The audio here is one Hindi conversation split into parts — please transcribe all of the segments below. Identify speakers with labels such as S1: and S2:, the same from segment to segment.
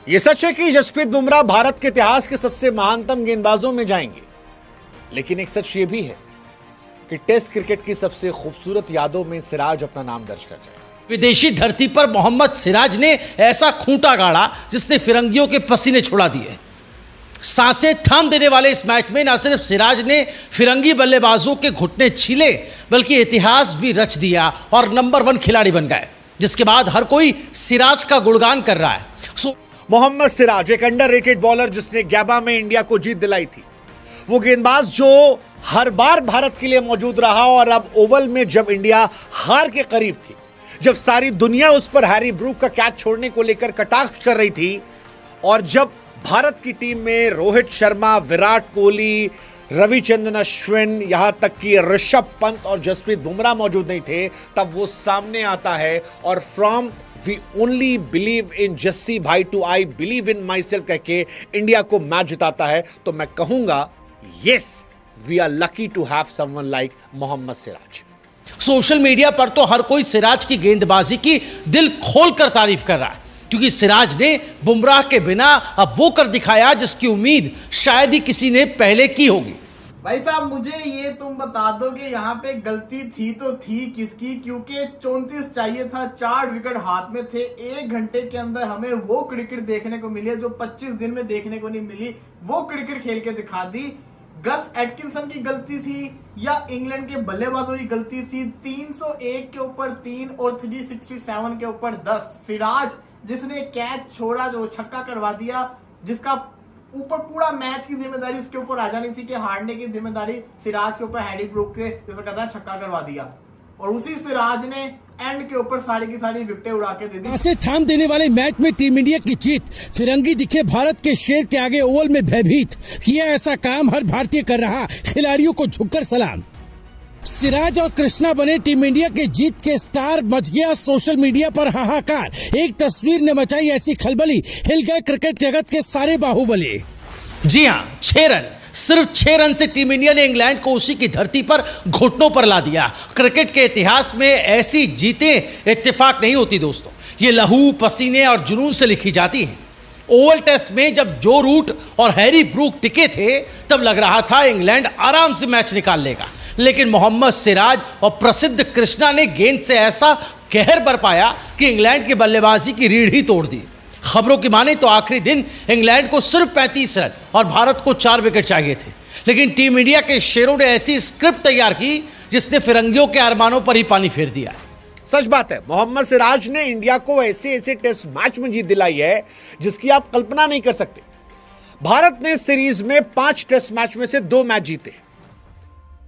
S1: ये सच है कि जसप्रीत बुमराह भारत के इतिहास के सबसे महानतम गेंदबाजों में जाएंगे, लेकिन एक सच ये भी है कि टेस्ट क्रिकेट की सबसे खूबसूरत यादों में सिराज अपना नाम दर्ज कर जाए।
S2: विदेशी धरती पर मोहम्मद सिराज ने ऐसा खूंटा गाड़ा जिसने फिरंगियों के पसीने छुड़ा दिए। सांसें थाम देने वाले इस मैच में न सिर्फ सिराज ने फिरंगी बल्लेबाजों के घुटने छीले, बल्कि इतिहास भी रच दिया और नंबर 1 खिलाड़ी बन गए, जिसके बाद हर कोई सिराज का गुणगान कर रहा है।
S1: मोहम्मद सिराज एक अंडररेटेड बॉलर जिसने गैबा में इंडिया को जीत दिलाई थी। वो गेंदबाज जो हर बार भारत के लिए मौजूद रहा और अब ओवल में जब इंडिया हार के करीब थी, जब सारी दुनिया उस पर हैरी ब्रूक का कैच छोड़ने को लेकर कटाक्ष कर रही थी और जब भारत की टीम में रोहित शर्मा, विराट कोहली, रविचंद्रन अश्विन, यहां तक कि ऋषभ पंत और जसप्रीत बुमराह मौजूद नहीं थे, तब वो सामने आता है और from we only believe in Jassi भाई to I believe in myself कह के इंडिया को मैच जिताता है। तो मैं कहूंगा yes, we are lucky to have someone like Mohammed Siraj.
S2: Social media पर तो हर कोई सिराज की गेंदबाजी की दिल खोलकर तारीफ कर रहा है, क्योंकि सिराज ने बुमराह के बिना अब वो कर दिखाया जिसकी उम्मीद शायद ही किसी ने पहले की होगी।
S3: भाई साहब, मुझे ये तुम बता दो कि यहाँ पे गलती थी तो थी किसकी, क्योंकि 34 चाहिए था, 4 विकेट हाथ में थे। 1 घंटे के अंदर हमें वो क्रिकेट देखने को मिली है जो 25 दिन में देखने को नहीं मिली। वो क्रिकेट खेल के दिखा दी। गस एटकिंसन की गलती थी या इंग्लैंड के बल्लेबाजों की गलती थी? 301 के ऊपर 3 और 367 के ऊपर 10। सिराज जिसने कैच छोड़ा, जो छक्का करवा दिया, जिसका ऊपर पूरा मैच की जिम्मेदारी उसके ऊपर आ जानी थी कि हारने की जिम्मेदारी सिराज के ऊपर हैरी ब्रूक के, जैसा कहता है, छक्का करवा दिया। और उसी सिराज ने एंड के ऊपर सारी की सारी विकेटें उड़ा के दे दी।
S4: सांसें थाम देने वाले मैच में टीम इंडिया की जीत। फिरंगी दिखे भारत के शेर के आगे ओवल में भयभीत। किया ऐसा काम हर भारतीय कर रहा, खिलाड़ियों को झुककर सलाम। सिराज और कृष्णा बने टीम इंडिया के जीत के स्टार। मच गया सोशल मीडिया पर हाहाकार। एक तस्वीर ने मचाई ऐसी खलबली, हिल गए क्रिकेट जगत के सारे बाहुबली।
S2: जी हाँ, 6 रन, सिर्फ 6 रन से टीम इंडिया ने इंग्लैंड को उसी की धरती पर घुटनों पर ला दिया। क्रिकेट के इतिहास में ऐसी जीतें इत्तेफाक नहीं होती दोस्तों, ये लहू, पसीने और जुनून से लिखी जाती हैं। ओवल टेस्ट में जब जो रूट और हैरी ब्रूक टिके थे, तब लग रहा था इंग्लैंड आराम से मैच निकाल लेगा, लेकिन मोहम्मद सिराज और प्रसिद्ध कृष्णा ने गेंद से ऐसा कहर बरपाया कि इंग्लैंड की बल्लेबाजी की रीढ़ ही तोड़ दी। खबरों की माने तो आखिरी दिन इंग्लैंड को सिर्फ 35 रन और भारत को 4 विकेट चाहिए थे, लेकिन टीम इंडिया के शेरों ने ऐसी स्क्रिप्ट तैयार की जिसने फिरंगियों के अरमानों पर ही पानी फेर दिया।
S1: सच बात है, मोहम्मद सिराज ने इंडिया को ऐसे ऐसे टेस्ट मैच में जीत दिलाई है जिसकी आप कल्पना नहीं कर सकते। भारत ने सीरीज में 5 टेस्ट मैच में से 2 मैच जीते।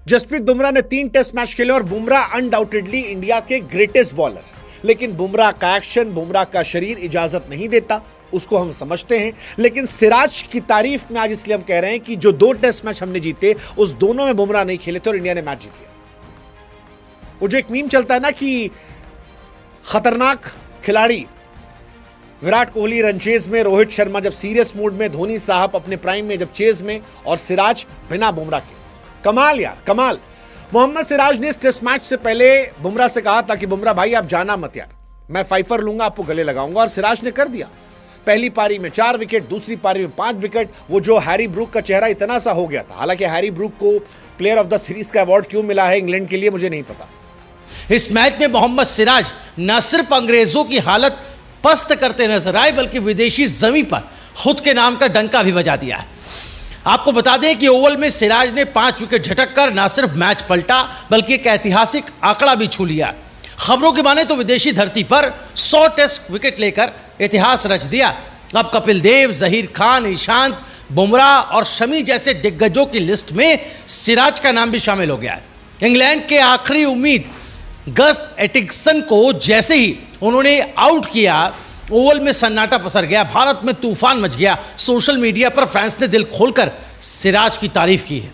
S1: जसप्रीत बुमराह ने 3 टेस्ट मैच खेले और बुमराह अनडाउटेडली इंडिया के ग्रेटेस्ट बॉलर। लेकिन बुमराह का एक्शन, बुमराह का शरीर इजाजत नहीं देता, उसको हम समझते हैं। लेकिन सिराज की तारीफ में आज इसलिए हम कह रहे हैं कि जो 2 टेस्ट मैच हमने जीते, उस दोनों में बुमराह नहीं खेले थे और इंडिया ने मैच जीत लिया। वो जो एक मीम चलता है ना कि खतरनाक खिलाड़ी विराट कोहली रन चेज में, रोहित शर्मा जब सीरियस मूड में, धोनी साहब अपने प्राइम में जब चेज में, और सिराज बिना बुमराह के। कमाल यार, कमाल। मोहम्मद सिराज ने इस टेस्ट मैच से पहले बुमराह से कहा था कि बुमराह भाई आप जाना मत यार, मैं 5 लूंगा, आपको गले लगाऊंगा, और सिराज ने कर दिया। पहली पारी में 4 विकेट, दूसरी पारी में 5 विकेट। वो जो हैरी ब्रूक का चेहरा इतना सा हो गया था, हालांकि हैरी ब्रूक को प्लेयर ऑफ द सीरीज का अवार्ड क्यों मिला है इंग्लैंड के लिए मुझे नहीं पता।
S2: इस मैच में मोहम्मद सिराज न सिर्फ अंग्रेजों की हालत पस्त करते नजर आए, बल्कि विदेशी जमीन पर खुद के नाम का डंका भी बजा दिया। आपको बता दें कि ओवल में सिराज ने 5 विकेट झटककर न सिर्फ मैच पलटा, बल्कि एक ऐतिहासिक आंकड़ा भी छू लिया। खबरों की माने तो विदेशी धरती पर 100 टेस्ट विकेट लेकर इतिहास रच दिया। अब कपिल देव, जहीर खान, ईशांत, बुमराह और शमी जैसे दिग्गजों की लिस्ट में सिराज का नाम भी शामिल हो गया है। इंग्लैंड के आखिरी उम्मीद गस एटिक्सन को जैसे ही उन्होंने आउट किया, ओवल में सन्नाटा पसर गया, भारत में तूफान मच गया। सोशल मीडिया पर फैंस ने दिल खोलकर सिराज की तारीफ की है।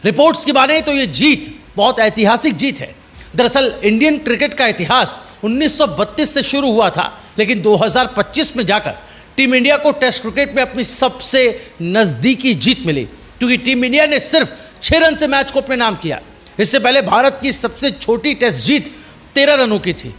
S2: रिपोर्ट्स की माने तो ये जीत बहुत ऐतिहासिक जीत है। दरअसल इंडियन क्रिकेट का इतिहास 1932 से शुरू हुआ था, लेकिन 2025 में जाकर टीम इंडिया को टेस्ट क्रिकेट में अपनी सबसे नज़दीकी जीत मिली, क्योंकि टीम इंडिया ने सिर्फ 6 रन से मैच को अपने नाम किया। इससे पहले भारत की सबसे छोटी टेस्ट जीत 13 रनों की थी।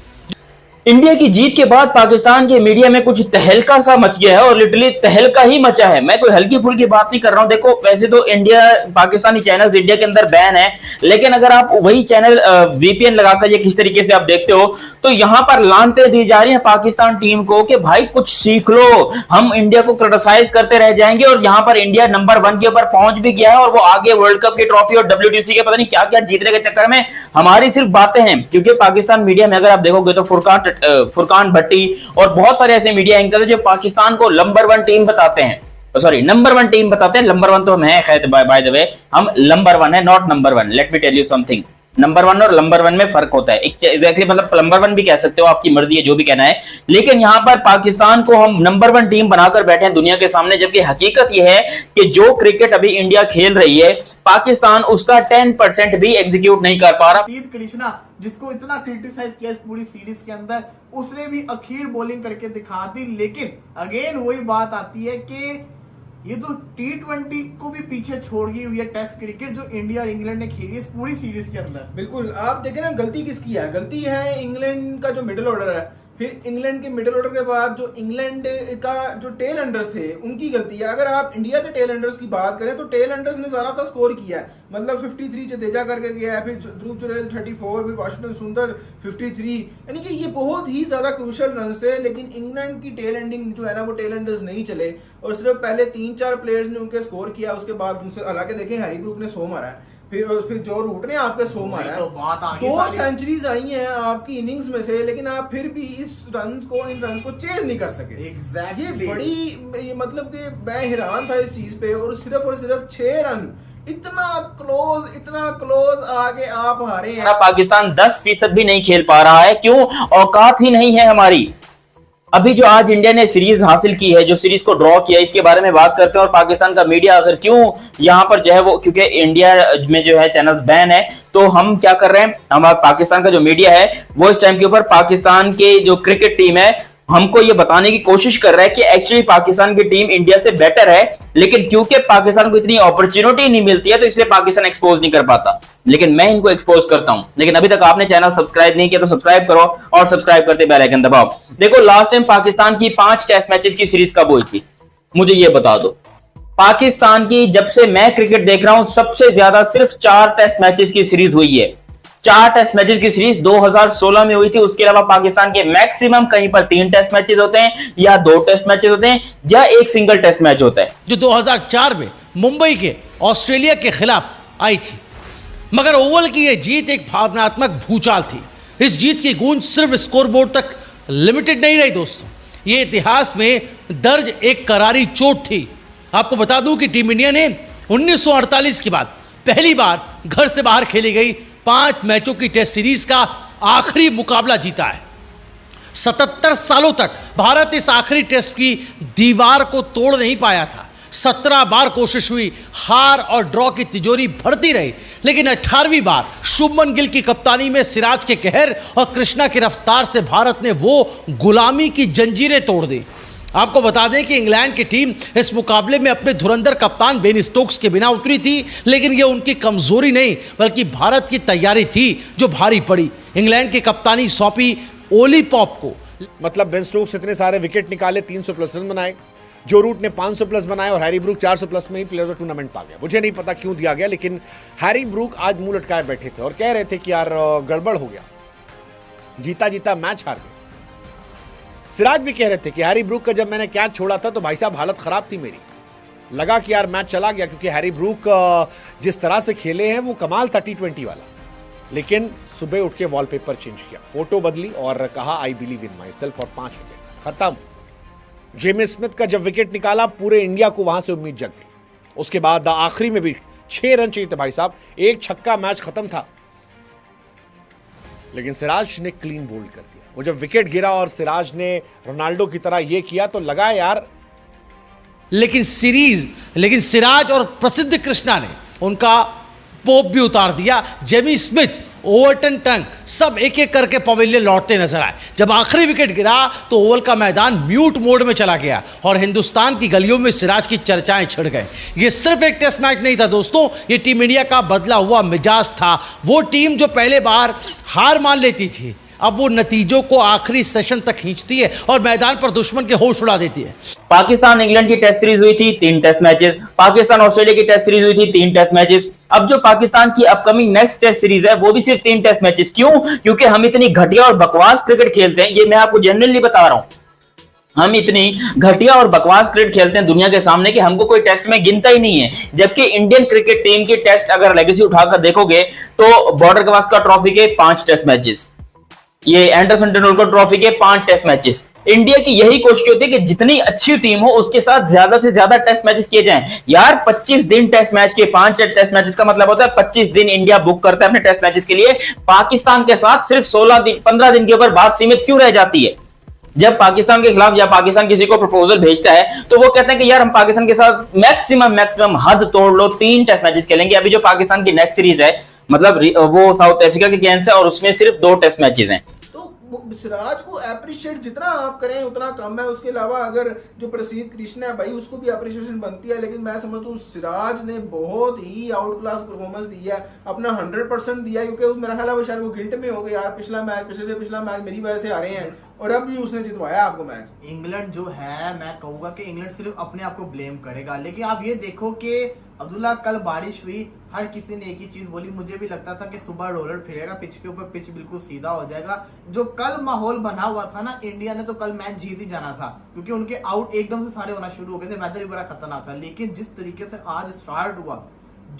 S5: इंडिया की जीत के बाद पाकिस्तान के मीडिया में कुछ तहलका सा मच गया है और लिटरली तहलका ही मचा है। मैं कोई हल्की फुल्की बात नहीं कर रहा हूं। देखो वैसे तो इंडिया पाकिस्तानी चैनल्स इंडिया के अंदर बैन है, लेकिन अगर आप वही चैनल वीपीएन लगाकर या किस तरीके से आप देखते हो तो यहां पर लानते दी जा रही है पाकिस्तान टीम को कि भाई कुछ सीख लो, हम इंडिया को क्रिटिसाइज करते रह जाएंगे। और यहां पर इंडिया नंबर 1 के ऊपर पहुंच भी गया है और वो आगे वर्ल्ड कप की ट्रॉफी और WTC के पता नहीं क्या क्या जीतने के चक्कर में हमारी सिर्फ बातें हैं। क्योंकि पाकिस्तान मीडिया में अगर आप देखोगे तो फुरकान भट्टी और बहुत सारे ऐसे मीडिया एंकर जो पाकिस्तान को नंबर 1 टीम बताते हैं, सॉरी नंबर 1 टीम बताते हैं। नंबर 1 तो हम है, खैर बाय द वे हम नंबर 1 है, not number 1। Let me tell you something, number 1 और नंबर 1 में फर्क होता है एग्जैक्टली, मतलब नंबर 1 भी कह सकते हो, आपकी मर्जी है जो भी कहना है। लेकिन यहां पर पाकिस्तान को हम नंबर 1 टीम बनाकर बैठे हैं दुनिया के सामने, जबकि हकीकत यह है कि जो क्रिकेट अभी इंडिया खेल रही है पाकिस्तान उसका 10% भी एग्जीक्यूट नहीं कर पा रहा।
S3: कृष्णा जिसको इतना क्रिटिसाइज किया इस पूरी सीरीज के अंदर, उसने भी अखीर बॉलिंग करके दिखा दी। लेकिन अगेन वही बात आती है कि ये तो T20 को भी पीछे छोड़ गई हुई है टेस्ट क्रिकेट जो इंडिया और इंग्लैंड ने खेली इस पूरी सीरीज के अंदर।
S6: बिल्कुल, आप देखें ना गलती किसकी है? गलती है इंग्लैंड का जो मिडिल ऑर्डर है, फिर इंग्लैंड के मिडिल ऑर्डर के बाद जो इंग्लैंड का जो टेल अंडर्स थे उनकी गलती है। अगर आप इंडिया के टेल अंडर्स की बात करें तो टेल अंडर्स ने ज्यादा स्कोर किया है, मतलब 53 जडेजा करके गया है, फिर ध्रुव जुरैल 34, फिर वाशिंगटन सुंदर 53, यानी कि ये बहुत ही ज्यादा क्रूशल रन थे। लेकिन इंग्लैंड की टेल एंडिंग जो है ना वो टेल अंडर्स नहीं चले और सिर्फ पहले 3-4 प्लेयर्स ने उनके स्कोर किया, उसके बाद उनसे हालांकि देखें हैरी ब्रूक ने 100 मारा है, फिर जो रूट ने आपके 100 मारा है, तो 2 सेंचुरीज आई हैं आपकी इनिंग्स में से, लेकिन आप फिर भी इन रन्स को चेज नहीं कर सके।
S3: एग्जैक्टली
S6: ये मतलब कि मैं हैरान था इस चीज पे। और सिर्फ 6 रन इतना क्लोज आगे आप हारे हैं।
S5: पाकिस्तान 10% भी नहीं खेल पा रहा है, क्यों? औकात ही नहीं है हमारी। अभी जो आज इंडिया ने सीरीज हासिल की है, जो सीरीज को ड्रॉ किया, इसके बारे में बात करते हैं। और पाकिस्तान का मीडिया अगर क्यों यहां पर जो है वो, क्योंकि इंडिया में जो है चैनल्स बैन है, तो हम क्या कर रहे हैं, हम पाकिस्तान का जो मीडिया है वो इस टाइम के ऊपर पाकिस्तान के जो क्रिकेट टीम है हमको ये बताने की कोशिश कर रहा है कि एक्चुअली पाकिस्तान की टीम इंडिया से बेटर है, लेकिन क्योंकि पाकिस्तान को इतनी अपॉर्चुनिटी नहीं मिलती है तो इसलिए पाकिस्तान एक्सपोज नहीं कर पाता। लेकिन मैं इनको एक्सपोज करता हूं। लेकिन अभी तक आपने चैनल सब्सक्राइब नहीं किया तो सब्सक्राइब करो और सब्सक्राइब करते बेल आइकन दबाओ। देखो लास्ट टाइम पाकिस्तान की 5 टेस्ट मैचेस की सीरीज कब हुई थी, मुझे ये बता दो। पाकिस्तान की जब से मैं क्रिकेट देख रहा हूं सबसे ज्यादा सिर्फ 4 टेस्ट मैचेस की सीरीज हुई है। 4 टेस्ट मैचेस की सीरीज 2016 में हुई थी। उसके अलावा पाकिस्तान के मैक्सिमम कहीं पर 3 टेस्ट मैचेस होते हैं या 2 टेस्ट मैचेस होते हैं या एक सिंगल टेस्ट मैच होता है,
S2: जो 2004 में मुंबई के ऑस्ट्रेलिया के खिलाफ आई थी। मगर ओवल की यह जीत एक भावनात्मक भूचाल थी। इस जीत की गूंज सिर्फ स्कोरबोर्ड तक लिमिटेड नहीं रही दोस्तों, ये इतिहास में दर्ज एक करारी चोट थी। आपको बता दूं कि टीम इंडिया ने 1948 के बाद पहली बार घर से बाहर खेली गई 5 मैचों की टेस्ट सीरीज का आखिरी मुकाबला जीता है। 77 सालों तक भारत इस आखिरी टेस्ट की दीवार को तोड़ नहीं पाया था। 17 बार कोशिश हुई, हार और ड्रॉ की तिजोरी भरती रही, लेकिन 18वीं बार शुभमन गिल की कप्तानी में सिराज के कहर और कृष्णा की रफ्तार से भारत ने वो गुलामी की जंजीरें तोड़ दी। आपको बता दें कि इंग्लैंड की टीम इस मुकाबले में अपने धुरंधर कप्तान बेन स्टोक्स के बिना उतरी थी, लेकिन यह उनकी कमजोरी नहीं बल्कि भारत की तैयारी थी जो भारी पड़ी। इंग्लैंड की कप्तानी सौंपी ओली पॉप को।
S1: मतलब बेन स्टोक्स इतने सारे विकेट निकाले, 300+ रन बनाए, जो रूट ने 500+ बनाए और हैरी ब्रूक 400+ में ही प्लेयर ऑफ टूर्नामेंट पा गया। मुझे नहीं पता क्यों दिया गया, लेकिन हैरी ब्रूक आज मुंह लटकाए बैठे थे और कह रहे थे कि यार गड़बड़ हो गया, जीता जीता मैच हार गए। सिराज भी कह रहे थे कि हैरी ब्रूक का जब मैंने कैच छोड़ा था तो भाई साहब हालत खराब थी मेरी, लगा कि यार मैच चला गया, क्योंकि हैरी ब्रूक जिस तरह से खेले हैं वो कमाल था T20 वाला। लेकिन सुबह उठ के वॉलपेपर चेंज किया, फोटो बदली और कहा आई बिलीव इन माई सेल्फ और 5 विकेट खत्म। जेमी स्मिथ का जब विकेट निकाला पूरे इंडिया को वहां से उम्मीद जग गई। उसके बाद आखिरी में भी 6 रन चाहिए थे भाई साहब, 1 छक्का, मैच खत्म था। लेकिन सिराज ने क्लीन बोल्ड कर दिया। वो जब विकेट गिरा और सिराज ने रोनाल्डो की तरह ये किया तो लगा यार।
S2: लेकिन सिराज और प्रसिद्ध कृष्णा ने उनका पोप भी उतार दिया। जेमी स्मिथ, ओवरटन, टंक सब एक एक करके पवेलियन लौटते नजर आए। जब आखिरी विकेट गिरा तो ओवल का मैदान म्यूट मोड में चला गया और हिंदुस्तान की गलियों में सिराज की चर्चाएं छिड़ गए। ये सिर्फ एक टेस्ट मैच नहीं था दोस्तों, ये टीम इंडिया का बदला हुआ मिजाज था। वो टीम जो पहले बार हार मान लेती थी अब वो नतीजों को आखिरी सेशन तक खींचती है और मैदान पर दुश्मन के होश उड़ा देती है।
S5: पाकिस्तान इंग्लैंड की टेस्ट सीरीज हुई थी 3 टेस्ट मैचेस, पाकिस्तान ऑस्ट्रेलिया की टेस्ट सीरीज हुई थी 3 टेस्ट मैचेस। अब जो पाकिस्तान की अपकमिंग नेक्स्ट टेस्ट सीरीज है वो भी सिर्फ 3 टेस्ट मैचेस। क्यों? क्योंकि हम इतनी घटिया और बकवास क्रिकेट खेलते हैं, ये मैं आपको जनरली बता रहा हूं। हम इतनी घटिया और बकवास क्रिकेट खेलते हैं दुनिया के सामने कि हमको कोई टेस्ट में गिनता ही नहीं है। जबकि इंडियन क्रिकेट टीम की टेस्ट अगर लेगेसी उठाकर देखोगे तो बॉर्डर गवास्कर ट्रॉफी के 5 टेस्ट मैचेस, ये एंडरसन टेंडुलकर ट्रॉफी के 5 टेस्ट मैचेस। इंडिया की यही कोशिश होती है कि जितनी अच्छी टीम हो उसके साथ ज्यादा से ज्यादा टेस्ट मैचेस किए जाएं। यार 25 दिन टेस्ट मैच के 5 टेस्ट मैचेस का मतलब होता है 25 दिन इंडिया बुक करता है अपने टेस्ट मैचेस के लिए। पाकिस्तान के साथ सिर्फ 16 दिन 15 दिन के ऊपर बात सीमित क्यों रह जाती है? जब पाकिस्तान के खिलाफ या पाकिस्तान किसी को प्रपोजल भेजता है तो वो कहते हैं कि यार हम पाकिस्तान के साथ मैक्सिमम हद तोड़ लो 3 टेस्ट मैचेस खेलेंगे। अभी जो पाकिस्तान की नेक्स्ट सीरीज है मतलब वो साउथ अफ्रीका के अगेंस्ट है और उसमें सिर्फ 2 टेस्ट मैचेस हैं।
S6: सिराज को अप्रिशिएट जितना आप करें उतना कम है। उसके अलावा अगर जो प्रसिद्ध कृष्णा है भाई उसको भी अप्रिशिएशन बनती है, लेकिन मैं समझता हूँ सिराज ने बहुत ही आउट क्लास परफॉर्मेंस दी है, अपना 100% दिया। क्योंकि मेरा ख्याल है वो शायद वो गिल्ट में हो गए यार पिछला मैच मेरी वजह से आ रहे हैं और अब भी उसने जितवाया आपको मैच।
S3: इंग्लैंड जो है मैं कहूंगा कि इंग्लैंड सिर्फ अपने आप को ब्लेम करेगा, लेकिन आप ये देखो कि अब्दुल्ला कल बारिश हुई, हर किसी ने एक ही चीज बोली। मुझे भी लगता था कि सुबह रोलर फिरेगा पिच के ऊपर, पिच बिल्कुल सीधा हो जाएगा। जो कल माहौल बना हुआ था ना, इंडिया ने तो कल मैच जीत ही जाना था क्योंकि उनके आउट एकदम से सारे होना शुरू हो गए थे, वेदर भी बड़ा खतरनाक था। लेकिन जिस तरीके से आज स्टार्ट हुआ,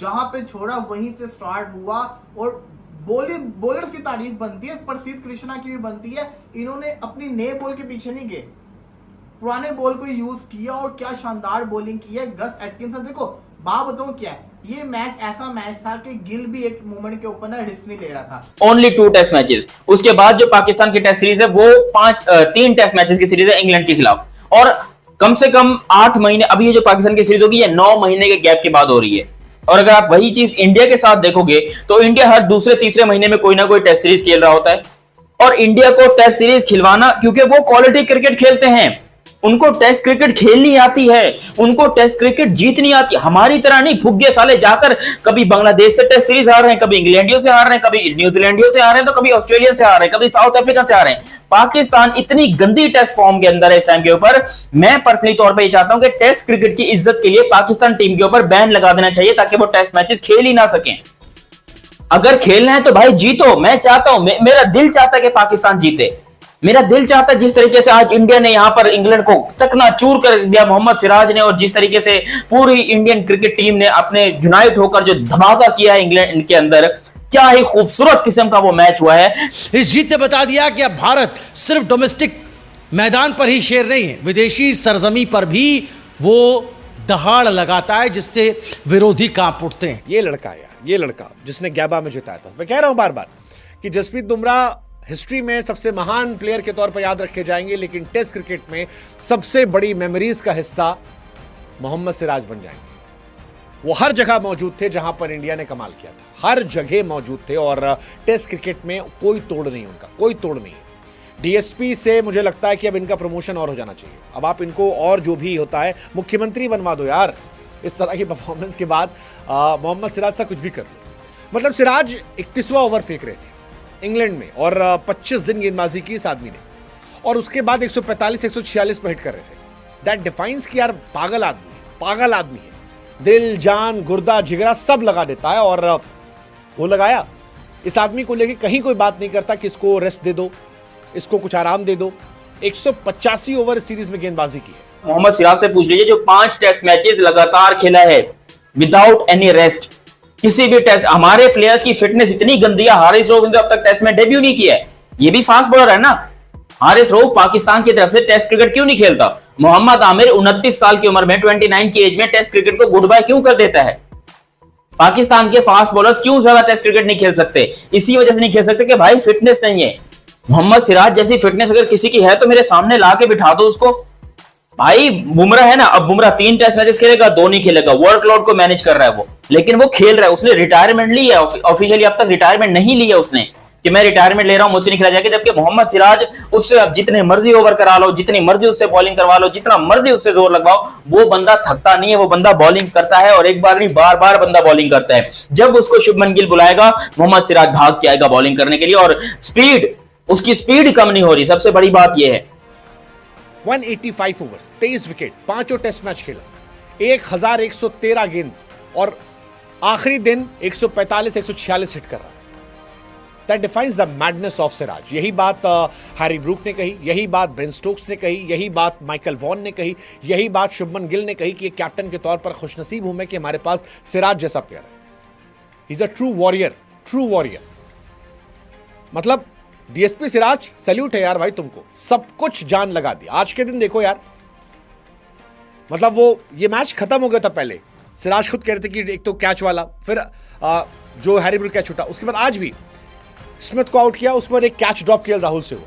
S3: जहां पे छोड़ा वहीं से स्टार्ट हुआ और बॉलर्स की तारीफ बनती है, प्रसिद्ध कृष्णा की भी बनती है। इन्होंने अपनी नए बॉल के पीछे नहीं गए, पुराने बॉल को यूज किया और क्या शानदार बॉलिंग की है। गस एटकिंसन देखो बात बताऊं क्या है, ये मैच ऐसा मैच था कि गिल भी एक मोमेंट के ऊपर ना रिस्क नहीं ले रहा था।
S5: Only 2 test matches. उसके बाद जो पाकिस्तान की टेस्ट सीरीज है वो 3 टेस्ट मैचेस की सीरीज है इंग्लैंड के खिलाफ और कम से कम 8 महीने, अभी ये जो पाकिस्तान की सीरीज होगी ये 9 महीने के गैप के बाद हो रही है। और अगर आप वही चीज इंडिया के साथ देखोगे तो इंडिया हर दूसरे तीसरे महीने में कोई ना कोई टेस्ट सीरीज खेल रहा होता है। और इंडिया को टेस्ट सीरीज खिलवाना, क्योंकि वो क्वालिटी क्रिकेट खेलते हैं, उनको टेस्ट क्रिकेट खेलनी आती है, उनको टेस्ट क्रिकेट जीतनी आती है। हमारी तरह नहीं फुग्गे साले जाकर कभी बांग्लादेश से टेस्ट सीरीज हार रहे हैं, कभी इंग्लैंडियों से हार रहे हैं, कभी न्यूजीलैंडियों से हार रहे हैं, तो कभी ऑस्ट्रेलिया से हार रहे हैं, कभी साउथ अफ्रीका से हार रहे हैं। पाकिस्तान इतनी गंदी टेस्ट फॉर्म के अंदर है इस टाइम के ऊपर। मैं पर्सनली तौर पे ये चाहता हूं कि टेस्ट क्रिकेट की इज्जत के लिए पाकिस्तान टीम के ऊपर बैन लगा देना चाहिए ताकि वो टेस्ट मैचेस खेल ही ना सकें। अगर खेलना है तो भाई जीतो। मैं चाहता हूं, मेरा दिल चाहता है कि पाकिस्तान जीते। मेरा दिल चाहता है जिस तरीके से आज इंडिया ने यहां पर इंग्लैंड को चकनाचूर कर दिया मोहम्मद सिराज ने, और जिस तरीके से पूरी इंडियन क्रिकेट टीम ने अपने यूनाइट होकर जो धमाका किया है इंग्लैंड के अंदर, क्या ही खूबसूरत किस्म का वो मैच हुआ है।
S2: इस जीत ने बता दिया कि अब भारत सिर्फ डोमेस्टिक मैदान पर ही शेर नहीं है, विदेशी सरजमी पर भी वो दहाड़ लगाता है जिससे विरोधी कांप उठते हैं।
S1: ये लड़का जिसने गैबा में जिताया था, मैं कह रहा हूं बार बार कि जसप्रीत बुमराह हिस्ट्री में सबसे महान प्लेयर के तौर पर याद रखे जाएंगे, लेकिन टेस्ट क्रिकेट में सबसे बड़ी मेमोरीज का हिस्सा मोहम्मद सिराज बन जाएंगे। वो हर जगह मौजूद थे जहां पर इंडिया ने कमाल किया था, हर जगह मौजूद थे और टेस्ट क्रिकेट में कोई तोड़ नहीं, उनका कोई तोड़ नहीं है। डीएसपी से मुझे लगता है कि अब इनका प्रमोशन और हो जाना चाहिए। अब आप इनको और जो भी होता है मुख्यमंत्री बनवा दो यार। इस तरह की परफॉर्मेंस के बाद मोहम्मद सिराज से कुछ भी कर लो। मतलब सिराज 31वां ओवर फेंक रहे थे इंग्लैंड में और 25 दिन गेंदबाजी की इस आदमी ने, और उसके बाद 145-146 पर हिट कर रहे थे। दैट डिफाइंस कि यार पागल आदमी है, दिल जान गुर्दा जिगरा सब लगा देता है। और वो लगाया, इस आदमी को लेके कहीं कोई बात नहीं करता कि इसको रेस्ट दे दो, इसको कुछ आराम दे दो। 185 ओवर सीरीज में गेंदबाजी की है।
S5: मोहम्मद सिराज से पूछ लीजिए जो 5 टेस्ट मैचेस लगातार खेला है विदाउट एनी रेस्ट। किसी भी टेस्ट, हमारे प्लेयर्स की फिटनेस इतनी गंदी है, हारिस रऊफ ने अब तक टेस्ट में डेब्यू नहीं किया है। ये भी फास्ट बॉलर है ना, हारिस रऊफ पाकिस्तान की तरफ से टेस्ट क्रिकेट क्यों नहीं खेलता? मोहम्मद आमिर 29 साल की उम्र में 29 की एज में टेस्ट क्रिकेट को गुड बाय क्यों कर देता है? पाकिस्तान के फास्ट बॉलर्स क्यों ज्यादा टेस्ट क्रिकेट नहीं खेल सकते? इसी वजह से नहीं खेल सकते कि भाई फिटनेस नहीं है। मोहम्मद सिराज जैसी फिटनेस अगर किसी की है तो मेरे सामने ला के बिठा दो उसको। भाई बुमराह है ना, अब बुमराह 3 टेस्ट मैचेस खेलेगा, 2 नहीं खेलेगा, वर्कलोड को मैनेज कर रहा है वो, लेकिन वो खेल रहा है। उसने रिटायरमेंट ली है, ऑफिशियली अब तक रिटायरमेंट नहीं ली है उसने कि मैं रिटायरमेंट ले रहा हूं, मुझसे नहीं खेला जाएगा। जबकि मोहम्मद सिराज उससे अब जितने मर्जी ओवर करा लो, जितनी मर्जी उससे बॉलिंग करवा लो, जितना मर्जी उससे जोर लगवाओ, वो बंदा थकता नहीं है। वो बंदा बॉलिंग करता है और एक बार नहीं बार बार बंदा बॉलिंग करता है। जब उसको शुभमन गिल बुलाएगा मोहम्मद सिराज भाग के आएगा बॉलिंग करने के लिए। और स्पीड उसकी स्पीड कम नहीं हो रही, सबसे बड़ी बात यह है।
S1: 185 ओवर्स, 23 विकेट, 5 टेस्ट मैच खेला, 1113 गेंद और आखिरी दिन 145-146 हिट कर रहा। That defines the madness of Siraj. यही बात हैरी ब्रूक ने कही, यही बात बेन स्टोक्स ने कही, यही बात माइकल वॉन ने कही, यही बात शुभमन गिल ने कही कि एक कैप्टन के तौर पर खुशनसीब हूं मैं कि हमारे पास सिराज जैसा प्लेयर है। He is a true warrior, true warrior. मतलब डीएसपी सिराज, सैल्यूट है यार भाई तुमको, सब कुछ जान लगा दी। आज के दिन देखो यार, मतलब वो ये मैच खत्म हो गया था पहले, सिराज खुद कह रहे थे कि एक तो कैच वाला, फिर जो हैरी ब्रूक कैच छूटा, उसके बाद आज भी स्मिथ को आउट किया, उसके बाद एक कैच ड्रॉप किया राहुल से, वो